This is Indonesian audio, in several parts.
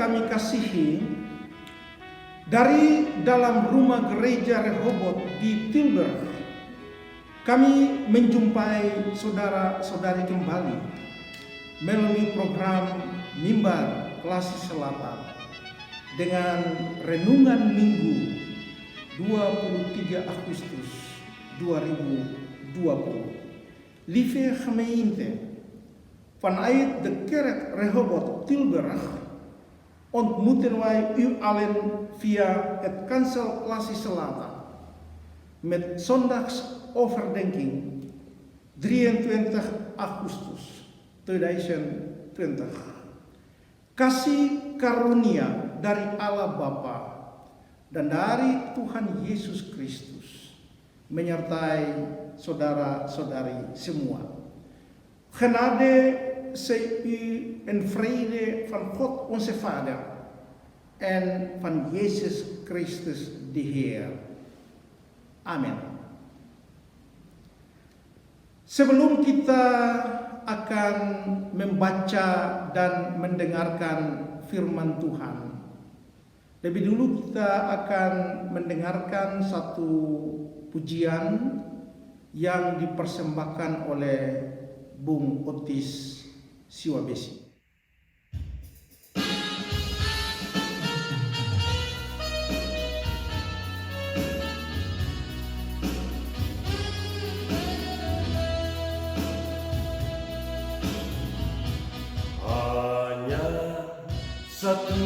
kami kasihi, dari dalam rumah gereja Rehoboth di Tilburg, kami menjumpai saudara-saudari kembali melalui program Mimbar Klasik Selatan dengan renungan Minggu 23 Agustus 2020. Lieve gemeente, vanuit de kerk Rehoboth Tilburg ontmoeten wij u allen via het Kansel Klasik Selatan met zondagsoverdenking 23 Agustus 2020. Kasih karunia dari Allah Bapa dan dari Tuhan Yesus Kristus menyertai saudara-saudari semua. Genade zij u en vrede van God onze Vader en van Jezus Christus de Heer. Amin. Sebelum kita akan membaca dan mendengarkan firman Tuhan, lebih dulu kita akan mendengarkan satu pujian yang dipersembahkan oleh Bung Otis Siwabesi. Hanya satu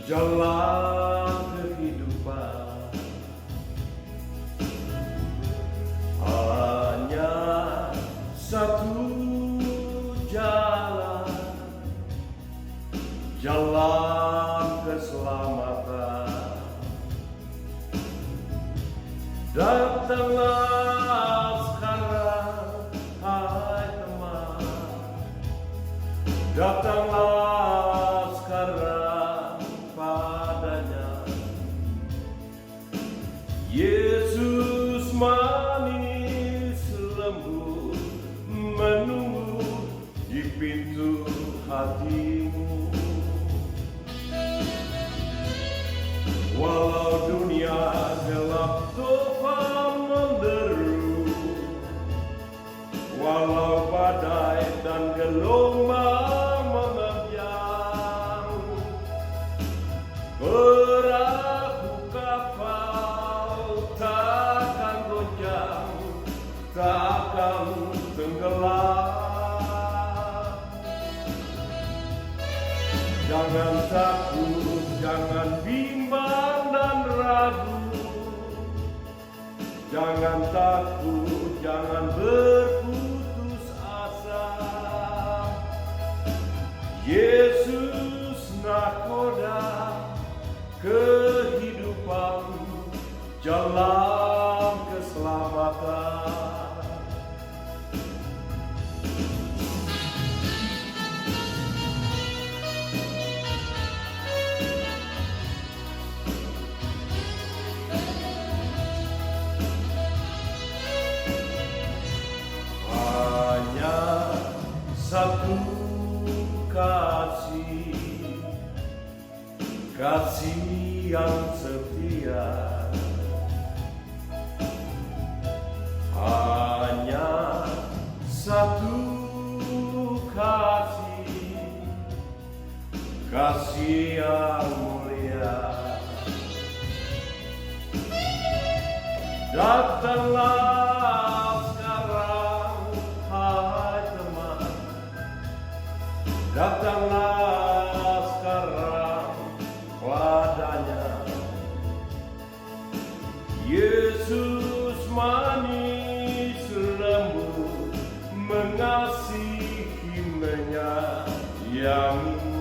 jalan kehidupan, hanya satu jalan keselamatan. Datanglah sekarang, hai teman, datanglah sekarang padanya. Yesus manis lembut menunggu di pintu hatimu. Walau dunia gelap topan menderu, walau badai dan gelombang menerjang, perahu kapal takkan goncang, takkan tenggelam. Jangan takut, jangan bimbang dan ragu, jangan takut, jangan berputus asa. Yesus nakoda kehidupan, jalan keselamatan. Satu kasih yang setia, hanya satu kasih yang mulia. Datanglah sekarang, hai teman, datanglah sekarang padanya. Yesus manis lembut mengasihi menyayangimu.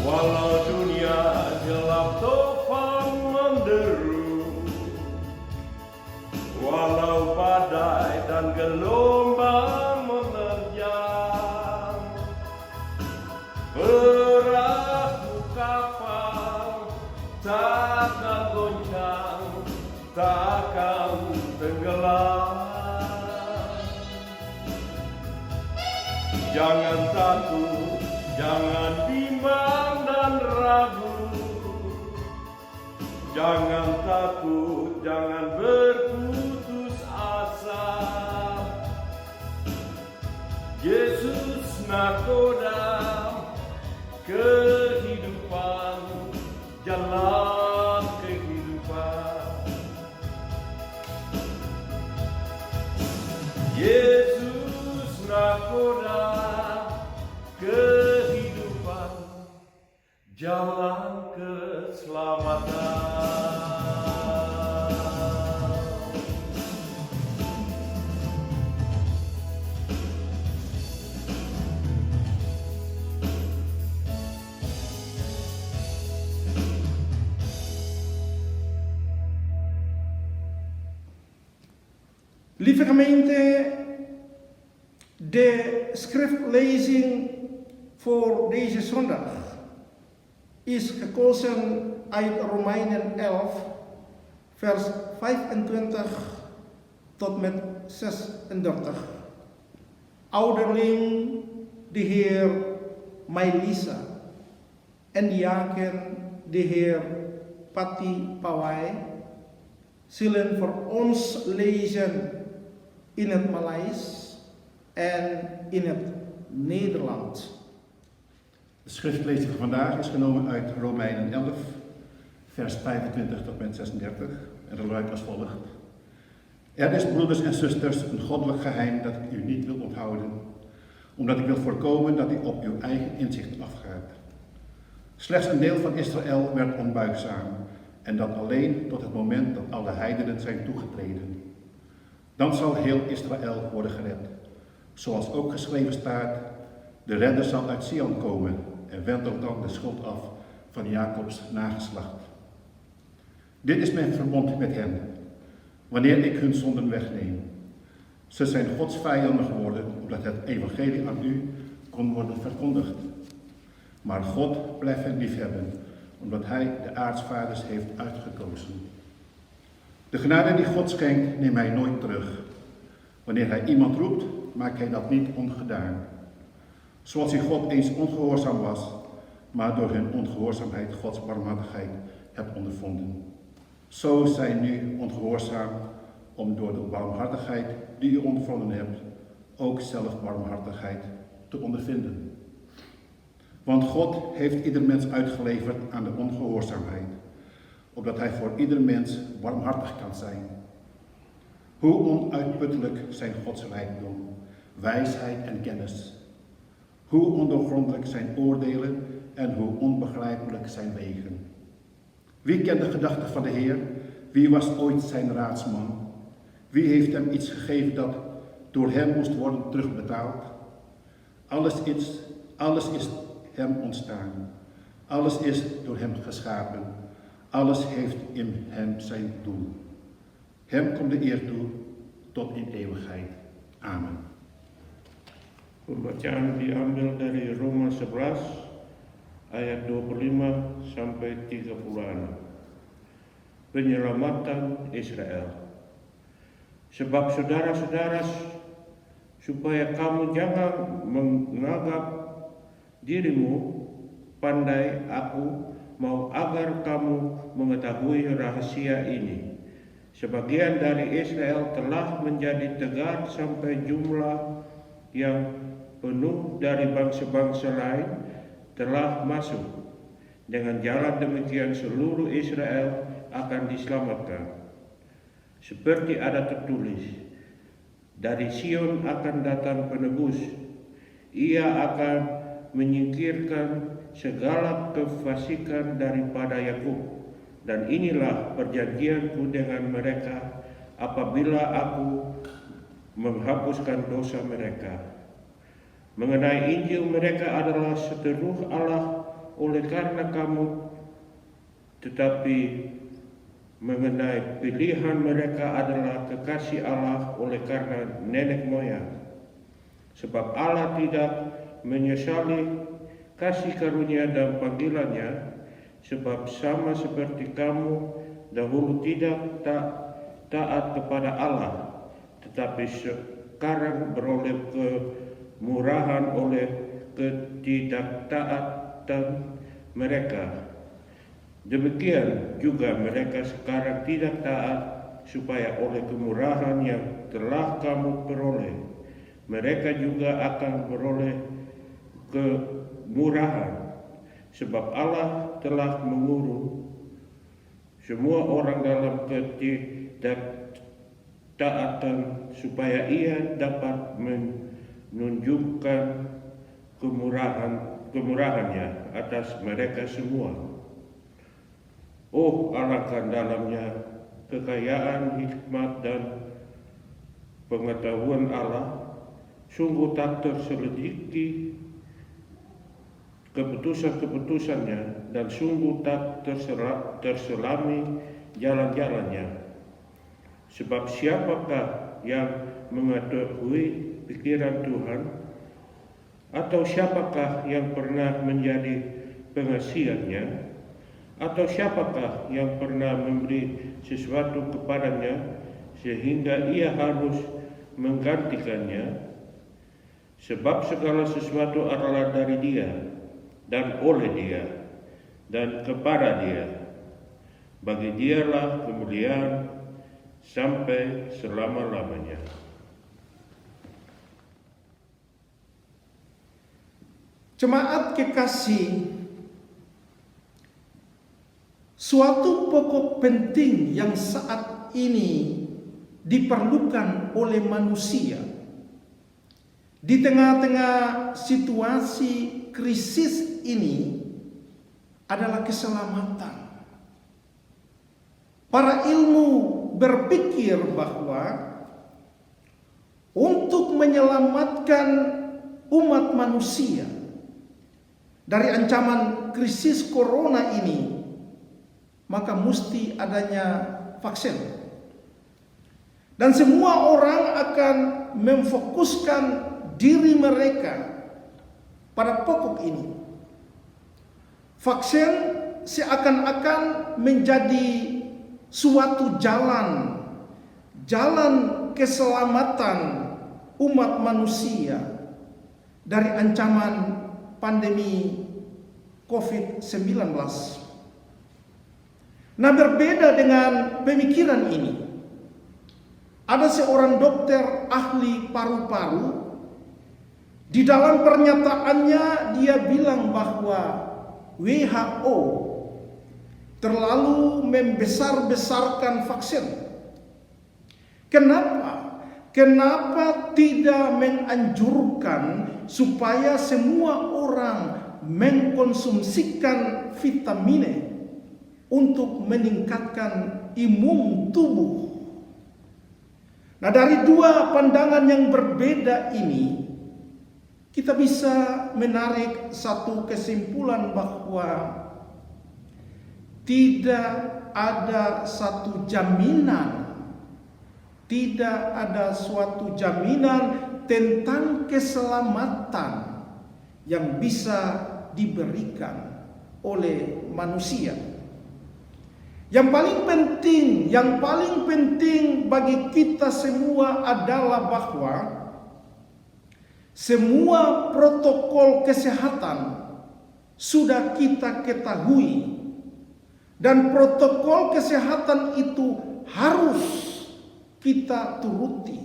Walau dunia gelap topan menderu, walau badai dan gelombang menerjang, perahu kapal takkan goncang, takkan tenggelam. Jangan takut, jangan bimbang dan ragu. Jangan takut, jangan berputus asa. Yesus nakoda kehidupan, jalan kehidupan. Yesus nakoda kehidupan, jalan keselamatan. Lieve gemeente, de schriftlezing voor deze zondag is gekozen uit Romeinen 11, vers 25 tot met 36. Ouderling de heer Mailisa en diaken de heer Patti Pawai zullen voor ons lezen in het Maleis en in het Nederlands. De schriftlezing van vandaag is genomen uit Romeinen 11, vers 25 tot met 36 en dat luidt als volgt. Er is, broeders en zusters, een goddelijk geheim dat ik u niet wil onthouden, omdat ik wil voorkomen dat u op uw eigen inzicht afgaat. Slechts een deel van Israël werd onbuigzaam, en dat alleen tot het moment dat alle heidenen zijn toegetreden. Dan zal heel Israël worden gered. Zoals ook geschreven staat, de redder zal uit Sion komen en wentelt dan de schuld af van Jacobs nageslacht. Dit is mijn verbond met hen, wanneer ik hun zonden wegneem. Ze zijn Gods vijanden geworden, opdat het evangelie aan u kon worden verkondigd. Maar God blijft hen liefhebben, omdat hij de aartsvaders heeft uitgekozen. De genade die God schenkt, neemt hij nooit terug. Wanneer hij iemand roept, maakt hij dat niet ongedaan. Zoals u God eens ongehoorzaam was, maar door hun ongehoorzaamheid Gods barmhartigheid hebt ondervonden. Zo zijn nu ongehoorzaam, om door de barmhartigheid die u ondervonden hebt, ook zelf barmhartigheid te ondervinden. Want God heeft ieder mens uitgeleverd aan de ongehoorzaamheid, opdat hij voor ieder mens barmhartig kan zijn. Hoe onuitputtelijk zijn Gods rijkdom, wijsheid en kennis. Hoe ondoorgrondelijk zijn oordelen en hoe onbegrijpelijk zijn wegen. Wie kent de gedachten van de Heer? Wie was ooit zijn raadsman? Wie heeft hem iets gegeven dat door hem moest worden terugbetaald? Alles is hem ontstaan. Alles is door hem geschapen. Alles heeft in hem zijn doel. Hem komt de eer toe tot in eeuwigheid. Amen. Pembacaan diambil dari Roma 11 ayat 25 sampai 36. Penyelamatan Israel. Sebab saudara-saudara, supaya kamu jangan menganggap dirimu pandai, aku mau agar kamu mengetahui rahasia ini. Sebagian dari Israel telah menjadi tegar sampai jumlah yang penuh dari bangsa-bangsa lain telah masuk. Dengan jalan demikian seluruh Israel akan diselamatkan. Seperti ada tertulis, dari Sion akan datang penebus. Ia akan menyingkirkan segala kefasikan daripada Yakub. Dan inilah perjanjianku dengan mereka apabila aku menghapuskan dosa mereka. Mengenai Injil, mereka adalah seteruh Allah oleh karena kamu, tetapi mengenai pilihan mereka adalah kekasih Allah oleh karena nenek moyang. Sebab Allah tidak menyesali kasih karunia dan panggilannya, sebab sama seperti kamu dahulu tidak taat kepada Allah, tetapi sekarang beroleh kemurahan oleh ketidaktaatan mereka. Demikian juga mereka sekarang tidak taat, supaya oleh kemurahan yang telah kamu peroleh, mereka juga akan beroleh kemurahan. Sebab Allah telah mengurung semua orang dalam ketidaktaatan, supaya Ia dapat menunjukkan kemurahannya atas mereka semua. Oh, alangkah dalamnya kekayaan hikmat dan pengetahuan Allah, sungguh tak terselidiki keputusan-keputusannya, dan sungguh tak terselami jalan-jalannya. Sebab siapakah yang mengetahui pikiran Tuhan? Atau siapakah yang pernah menjadi pengasihannya? Atau siapakah yang pernah memberi sesuatu kepadanya sehingga ia harus menggantikannya? Sebab segala sesuatu adalah dari Dia, dan oleh Dia, dan kepada Dia. Bagi Dialah kemuliaan sampai selama-lamanya. Jemaat kekasih, suatu pokok penting yang saat ini diperlukan oleh manusia di tengah-tengah situasi krisis ini adalah keselamatan. Para ilmu berpikir bahwa untuk menyelamatkan umat manusia dari ancaman krisis corona ini, maka mesti adanya vaksin. Dan semua orang akan memfokuskan diri mereka pada pokok ini. Vaksin seakan-akan menjadi suatu jalan keselamatan umat manusia dari ancaman pandemi COVID-19. Nah, berbeda dengan pemikiran ini, ada seorang dokter ahli paru-paru. Di dalam pernyataannya dia bilang bahwa WHO terlalu membesar-besarkan vaksin. Kenapa? Kenapa tidak menganjurkan supaya semua orang mengkonsumsikan vitamin untuk meningkatkan imun tubuh? Nah, dari dua pandangan yang berbeda ini, kita bisa menarik satu kesimpulan bahwa tidak ada satu jaminan, tidak ada suatu jaminan tentang keselamatan yang bisa diberikan oleh manusia. Yang paling penting bagi kita semua adalah bahwa semua protokol kesehatan sudah kita ketahui, dan protokol kesehatan itu harus kita turuti,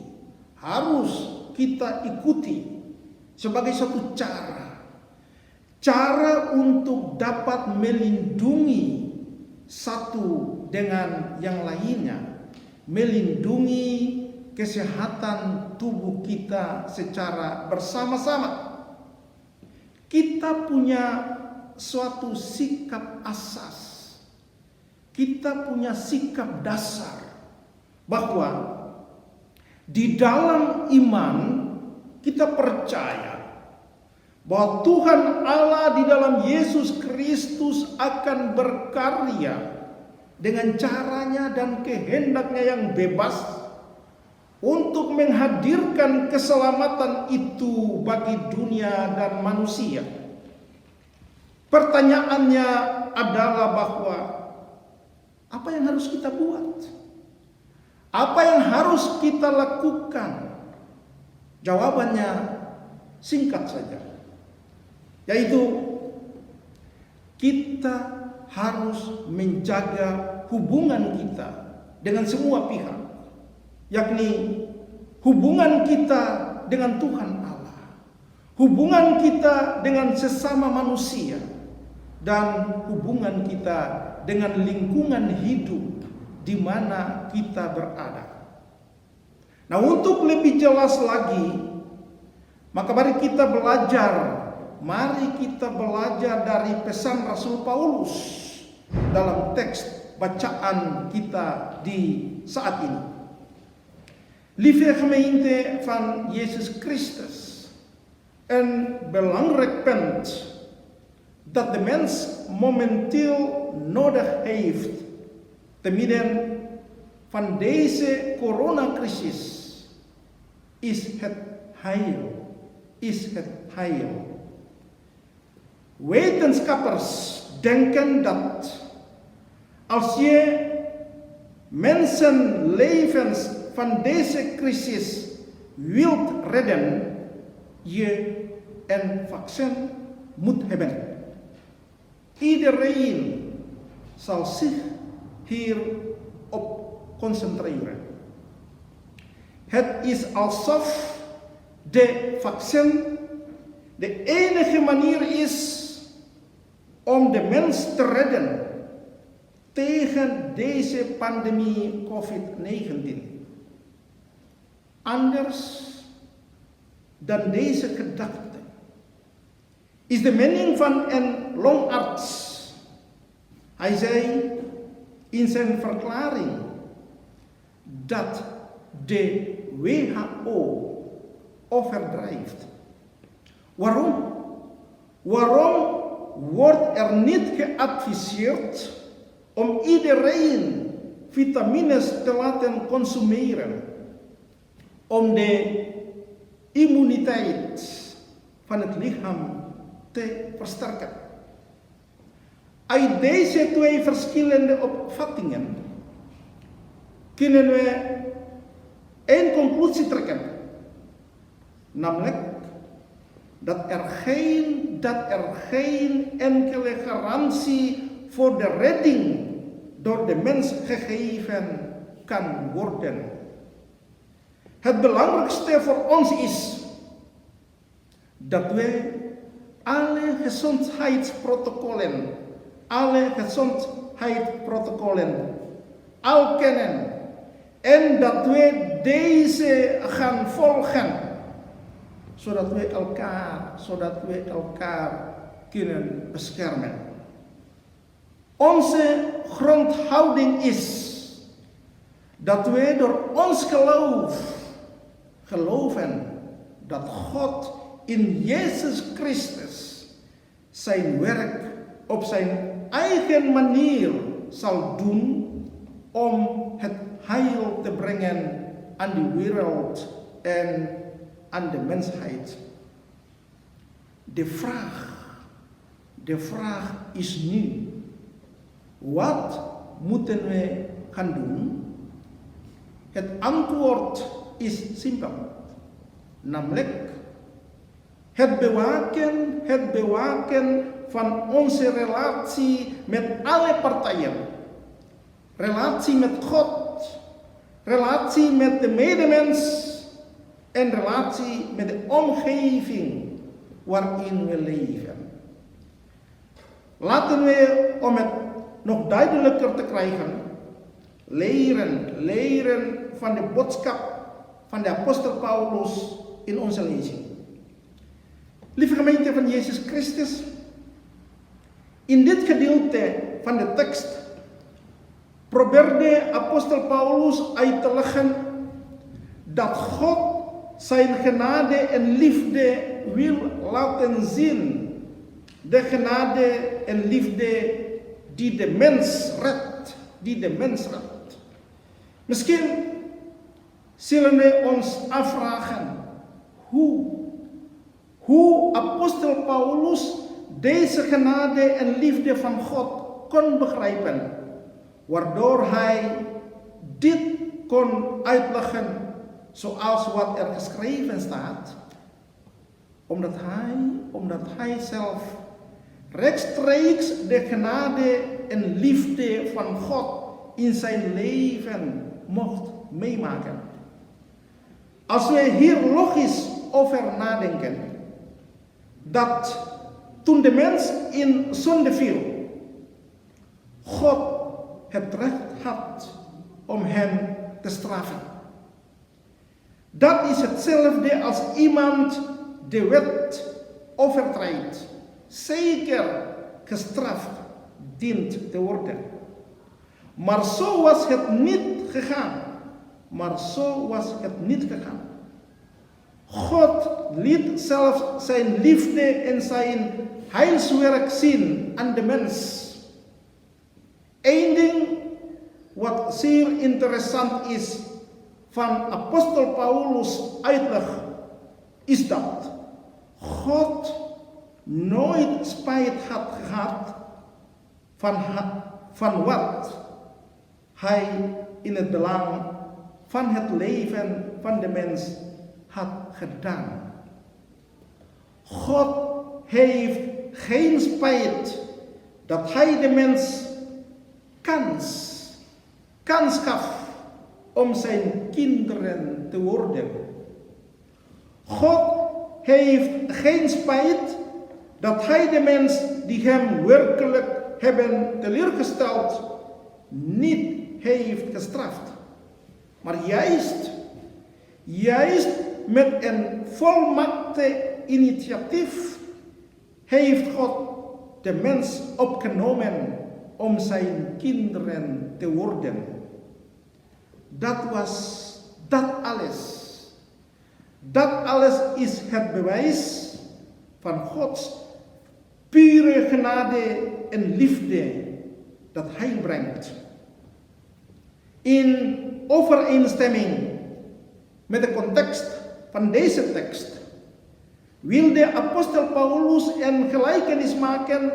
harus kita ikuti sebagai satu cara untuk dapat melindungi satu dengan yang lainnya, melindungi kesehatan tubuh kita secara bersama-sama. Kita punya suatu sikap asas, kita punya sikap dasar bahwa di dalam iman kita percaya bahwa Tuhan Allah di dalam Yesus Kristus akan berkarya dengan caranya dan kehendaknya yang bebas untuk menghadirkan keselamatan itu bagi dunia dan manusia. Pertanyaannya adalah bahwa apa yang harus kita buat? Apa yang harus kita lakukan? Jawabannya singkat saja, yaitu kita harus menjaga hubungan kita dengan semua pihak, yakni hubungan kita dengan Tuhan Allah, hubungan kita dengan sesama manusia, dan hubungan kita dengan lingkungan hidup di mana kita berada. Nah, untuk lebih jelas lagi, maka mari kita belajar dari pesan Rasul Paulus dalam teks bacaan kita di saat ini. Lieve gemeente van Jezus Christus, een belangrijk punt dat de mens momenteel nodig heeft te midden van deze coronacrisis is het heil. Wetenschappers denken dat als je mensenlevens van deze crisis wilt redden, je een vaccin moet hebben. Iedereen zal zich hierop concentreren. Het is alsof de vaccin de enige manier is om de mens te redden tegen deze pandemie COVID-19. Anders dan deze gedachte is de mening van een longarts. Hij zei in zijn verklaring dat de WHO overdrijft. Waarom? Waarom wordt er niet geadviseerd om iedereen vitamines te laten consumeren om de immuniteit van het lichaam te versterken? Uit deze twee verschillende opvattingen kunnen we één conclusie trekken, namelijk dat er geen enkele garantie voor de redding door de mens gegeven kan worden. Het belangrijkste voor ons is dat we alle gezondheidsprotocollen al kennen en dat we deze gaan volgen, zodat we elkaar kunnen beschermen. Onze grondhouding is dat we door ons geloven dat God in Jezus Christus zijn werk op zijn eigen manier zal doen om het heil te brengen aan de wereld en aan de mensheid. De vraag is nu: wat moeten we gaan doen? Het antwoord is simpel, namelijk het bewaken van onze relatie met alle partijen. Relatie met God, relatie met de medemens en relatie met de omgeving waarin we leven. Laten we, om het nog duidelijker te krijgen, leren van de boodschap van de apostel Paulus in onze lezing. Lieve gemeente van Jezus Christus, in dit gedeelte van de tekst probeerde apostel Paulus uit te leggen dat God zijn genade en liefde wil laten zien. De genade en liefde die de mens redt. Misschien zullen we ons afvragen hoe apostel Paulus deze genade en liefde van God kon begrijpen, waardoor hij dit kon uitleggen zoals wat er geschreven staat. Omdat hij zelf rechtstreeks de genade en liefde van God in zijn leven mocht meemaken. Als we hier logisch over nadenken, dat toen de mens in zonde viel, God het recht had om hem te straffen. Dat is hetzelfde als iemand de wet overtreedt, zeker gestraft dient te worden. Maar zo was het niet gegaan. God liet zelfs zijn liefde en zijn heilswerk zien aan de mens. Eén ding wat zeer interessant is van apostel Paulus' uitleg is dat God nooit spijt had gehad van wat hij in het belang van het leven van de mens had gedaan. God heeft geen spijt dat hij de mens kans gaf om zijn kinderen te worden. God heeft geen spijt dat hij de mens die hem werkelijk hebben teleurgesteld niet heeft gestraft. Maar juist met een volmaakte initiatief heeft God de mens opgenomen om zijn kinderen te worden. Dat alles is het bewijs van Gods pure genade en liefde dat hij brengt. In overeenstemming met de context van deze tekst wil de apostel Paulus een gelijkenis maken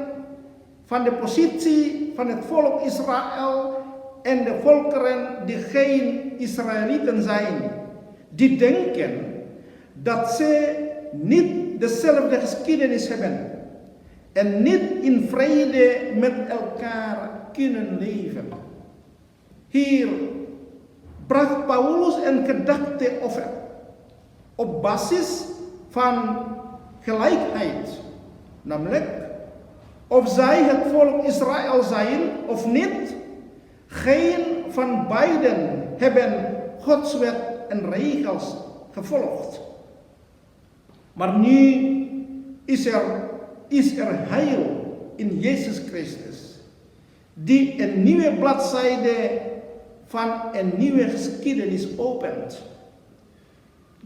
van de positie van het volk Israël en de volkeren die geen Israëlieten zijn, die denken dat ze niet dezelfde geschiedenis hebben en niet in vrede met elkaar kunnen leven. Hier bracht Paulus een gedachte over op basis van gelijkheid, namelijk of zij het volk Israël zijn of niet, geen van beiden hebben Gods wet en regels gevolgd. Maar nu is er heil in Jezus Christus, die een nieuwe bladzijde van een nieuwe geschiedenis opent.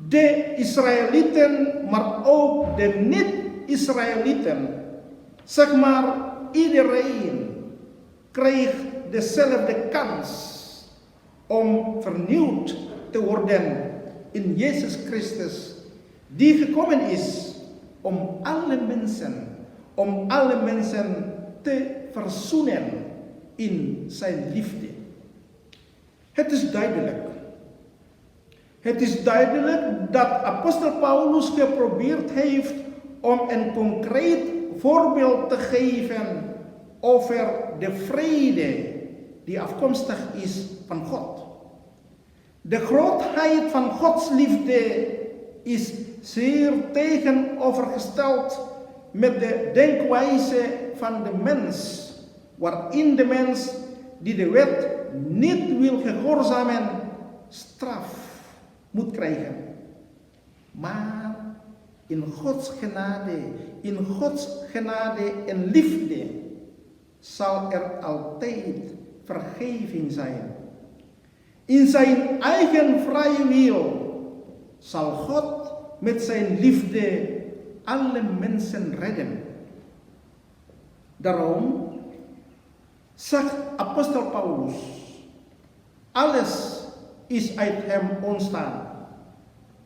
De Israëlieten, maar ook de niet-Israëlieten, zeg maar iedereen, kreeg dezelfde kans om vernieuwd te worden in Jezus Christus, die gekomen is om alle mensen te verzoenen in zijn liefde. Het is duidelijk dat apostel Paulus geprobeerd heeft om een concreet voorbeeld te geven over de vrede die afkomstig is van God. De grootheid van Gods liefde is zeer tegenovergesteld met de denkwijze van de mens, waarin de mens die de wet niet wil gehoorzamen, straf moet krijgen. Maar in Gods genade en liefde zal er altijd vergeving zijn. In zijn eigen vrije wil zal God met zijn liefde alle mensen redden. Daarom zegt apostel Paulus, alles is uit hem ontstaan.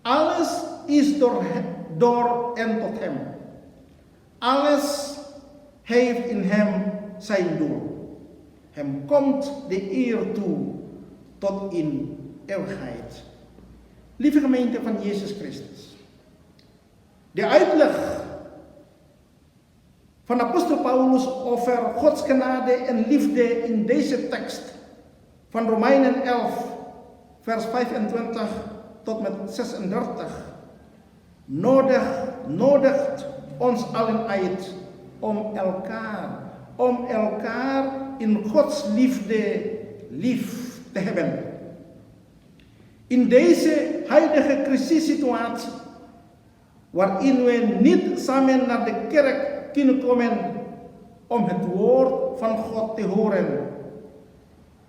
Alles is door en tot hem. Alles heeft in hem zijn doel. Hem komt de eer toe tot in eeuwigheid. Lieve gemeente van Jezus Christus. De uitleg van apostel Paulus over Gods genade en liefde in deze tekst van Romeinen 11 vers 25 tot met 36 nodigt ons allen uit om elkaar in Gods liefde lief te hebben. In deze huidige crisissituatie, waarin we niet samen naar de kerk kunnen komen om het woord van God te horen,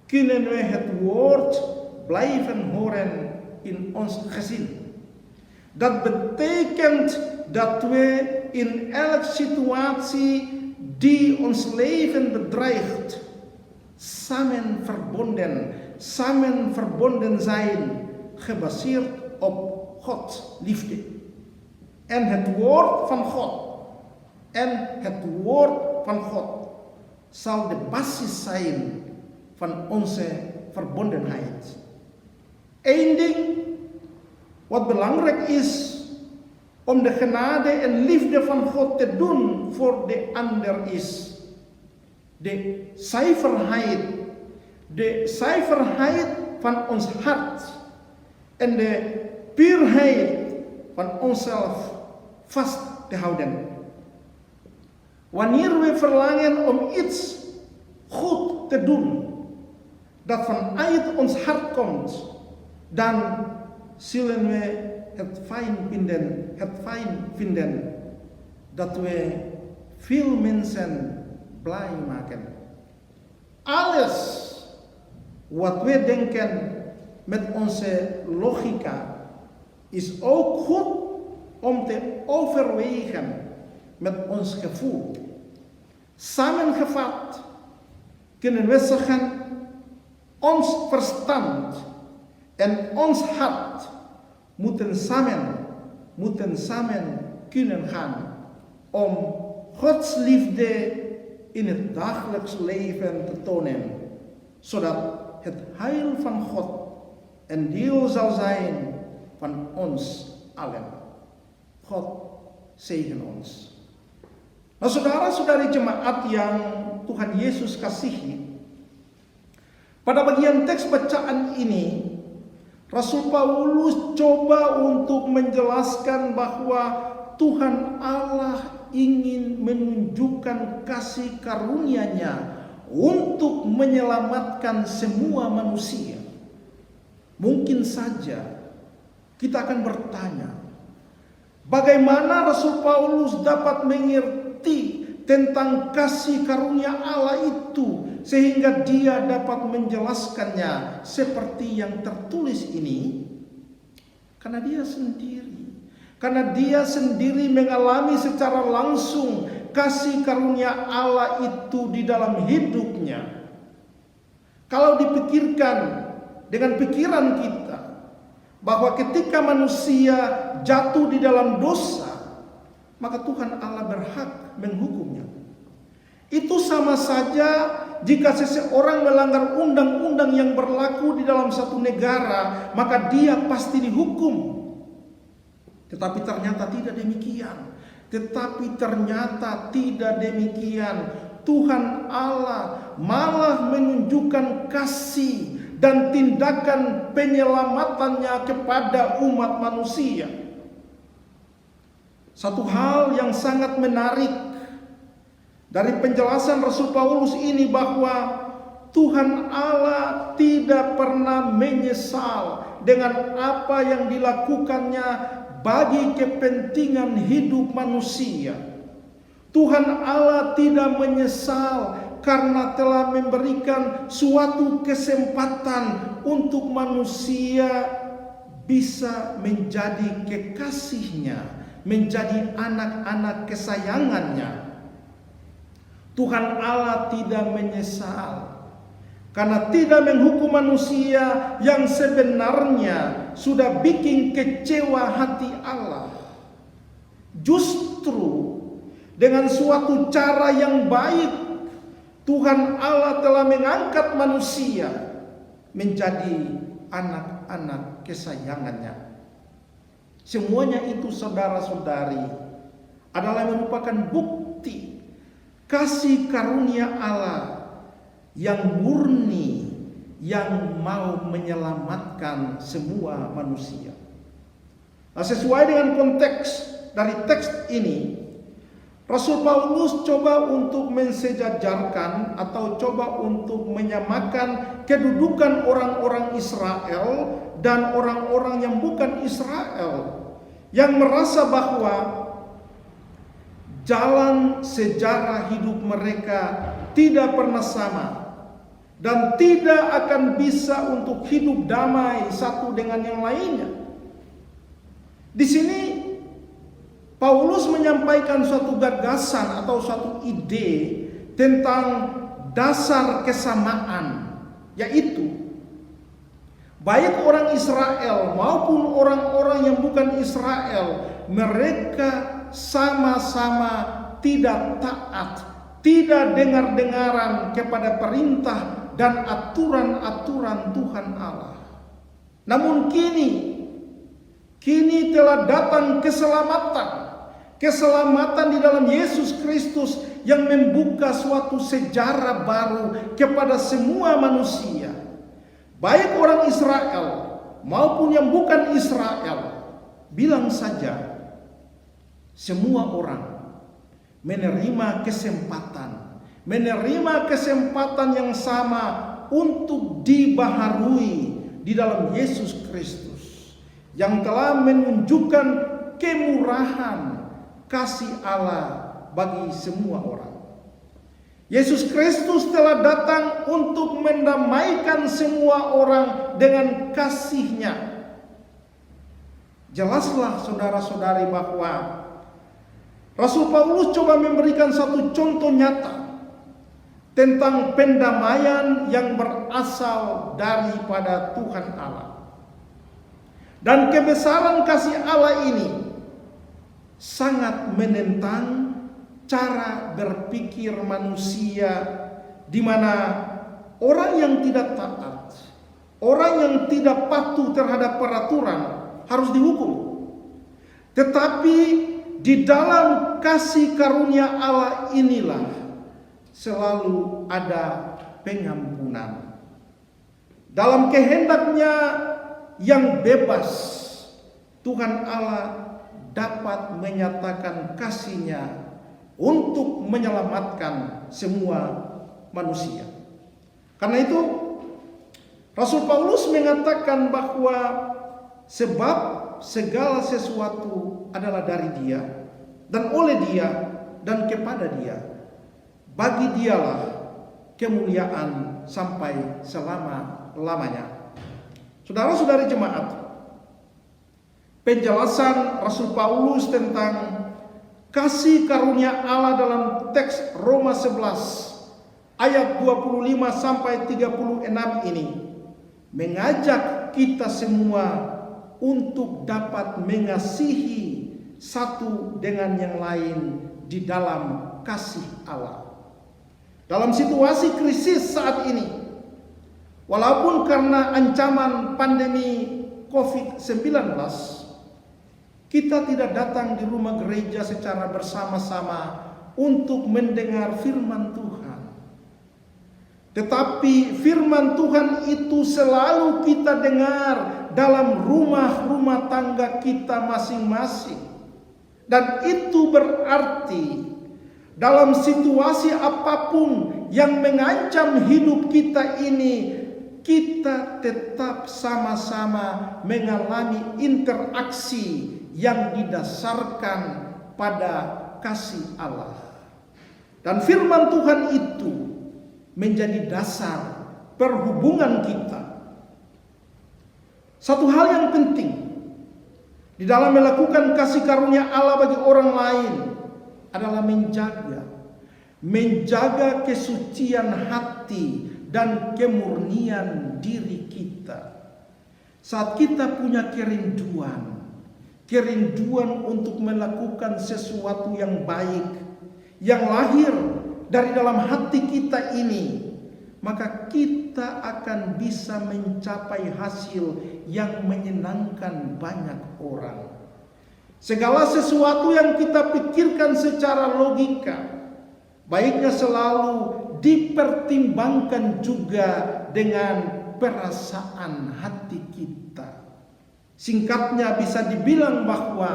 kunnen we het woord blijven horen in ons gezin. Dat betekent dat we in elke situatie die ons leven bedreigt, samen verbonden zijn, gebaseerd op Gods liefde. En het woord van God zal de basis zijn van onze verbondenheid. Eén ding wat belangrijk is om de genade en liefde van God te doen voor de ander is de zuiverheid van ons hart en de puurheid van onszelf vast te houden. Wanneer we verlangen om iets goed te doen dat vanuit ons hart komt, dan zullen we het fijn vinden dat we veel mensen blij maken. Alles wat we denken met onze logica is ook goed om te overwegen met ons gevoel. Samengevat kunnen we zeggen, ons verstand en ons hart moeten samen kunnen gaan om Gods liefde in het dagelijks leven te tonen, zodat het heil van God een deel zal zijn van ons allen. God zegen ons. Nah, saudara-saudari jemaat yang Tuhan Yesus kasihi, pada bagian teks bacaan ini Rasul Paulus coba untuk menjelaskan bahwa Tuhan Allah ingin menunjukkan kasih karunia-Nya untuk menyelamatkan semua manusia. Mungkin saja kita akan bertanya, bagaimana Rasul Paulus dapat mengerti tentang kasih karunia Allah itu sehingga dia dapat menjelaskannya seperti yang tertulis ini? Karena dia sendiri mengalami secara langsung kasih karunia Allah itu di dalam hidupnya. Kalau dipikirkan dengan pikiran kita bahwa ketika manusia jatuh di dalam dosa, maka Tuhan Allah berhak menghukumnya. Itu sama saja jika seseorang melanggar undang-undang yang berlaku di dalam satu negara, maka dia pasti dihukum. Tetapi ternyata tidak demikian. Tuhan Allah malah menunjukkan kasih dan tindakan penyelamatannya kepada umat manusia. Satu hal yang sangat menarik dari penjelasan Rasul Paulus ini bahwa Tuhan Allah tidak pernah menyesal dengan apa yang dilakukannya bagi kepentingan hidup manusia. Tuhan Allah tidak menyesal karena telah memberikan suatu kesempatan untuk manusia bisa menjadi kekasihnya, menjadi anak-anak kesayangannya. Tuhan Allah tidak menyesal karena tidak menghukum manusia yang sebenarnya sudah bikin kecewa hati Allah. Justru dengan suatu cara yang baik, Tuhan Allah telah mengangkat manusia menjadi anak-anak kesayangannya. Semuanya itu saudara-saudari adalah merupakan bukti kasih karunia Allah yang murni, yang mau menyelamatkan semua manusia. Nah, sesuai dengan konteks dari teks ini, Rasul Paulus coba untuk mensejajarkan atau coba untuk menyamakan kedudukan orang-orang Israel dan orang-orang yang bukan Israel, yang merasa bahwa jalan sejarah hidup mereka tidak pernah sama dan tidak akan bisa untuk hidup damai satu dengan yang lainnya. Di sini Paulus menyampaikan suatu gagasan atau suatu ide tentang dasar kesamaan, yaitu baik orang Israel maupun orang-orang yang bukan Israel, mereka sama-sama tidak taat, tidak dengar-dengaran kepada perintah dan aturan-aturan Tuhan Allah. Namun kini telah datang keselamatan di dalam Yesus Kristus yang membuka suatu sejarah baru kepada semua manusia, baik orang Israel maupun yang bukan Israel. Bilang saja, semua orang menerima kesempatan yang sama untuk dibaharui di dalam Yesus Kristus, yang telah menunjukkan kemurahan kasih Allah bagi semua orang. Yesus Kristus telah datang untuk mendamaikan semua orang dengan kasih-Nya. Jelaslah saudara-saudari bahwa Rasul Paulus coba memberikan satu contoh nyata tentang pendamaian yang berasal daripada Tuhan Allah. Dan kebesaran kasih Allah ini sangat menentang cara berpikir manusia, di mana orang yang tidak taat, orang yang tidak patuh terhadap peraturan harus dihukum. Tetapi di dalam kasih karunia Allah inilah selalu ada pengampunan. Dalam kehendak-Nya yang bebas, Tuhan Allah dapat menyatakan kasih-Nya untuk menyelamatkan semua manusia. Karena itu Rasul Paulus mengatakan bahwa sebab segala sesuatu adalah dari Dia dan oleh Dia dan kepada Dia. Bagi Dialah kemuliaan sampai selama-lamanya. Saudara-saudari jemaat, penjelasan Rasul Paulus tentang kasih karunia Allah dalam teks Roma 11 ayat 25 sampai 36 ini mengajak kita semua untuk dapat mengasihi satu dengan yang lain di dalam kasih Allah. Dalam situasi krisis saat ini, walaupun karena ancaman pandemi COVID-19, kita tidak datang di rumah gereja secara bersama-sama untuk mendengar firman Tuhan. Tetapi firman Tuhan itu selalu kita dengar dalam rumah-rumah tangga kita masing-masing. Dan itu berarti dalam situasi apapun yang mengancam hidup kita ini, kita tetap sama-sama mengalami interaksi yang didasarkan pada kasih Allah. Dan firman Tuhan itu menjadi dasar perhubungan kita. Satu hal yang penting di dalam melakukan kasih karunia Allah bagi orang lain adalah menjaga kesucian hati dan kemurnian diri kita. Saat kita punya kerinduan untuk melakukan sesuatu yang baik, yang lahir dari dalam hati kita ini, maka kita akan bisa mencapai hasil yang menyenangkan banyak orang. Segala sesuatu yang kita pikirkan secara logika, baiknya selalu dipertimbangkan juga dengan perasaan hati kita. Singkatnya bisa dibilang bahwa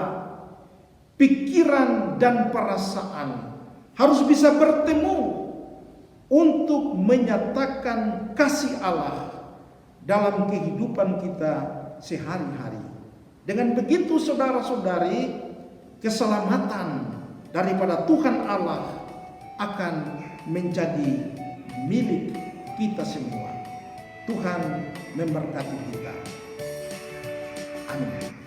pikiran dan perasaan harus bisa bertemu untuk menyatakan kasih Allah dalam kehidupan kita sehari-hari. Dengan begitu saudara-saudari, keselamatan daripada Tuhan Allah akan menjadi milik kita semua. Tuhan memberkati kita. Amin.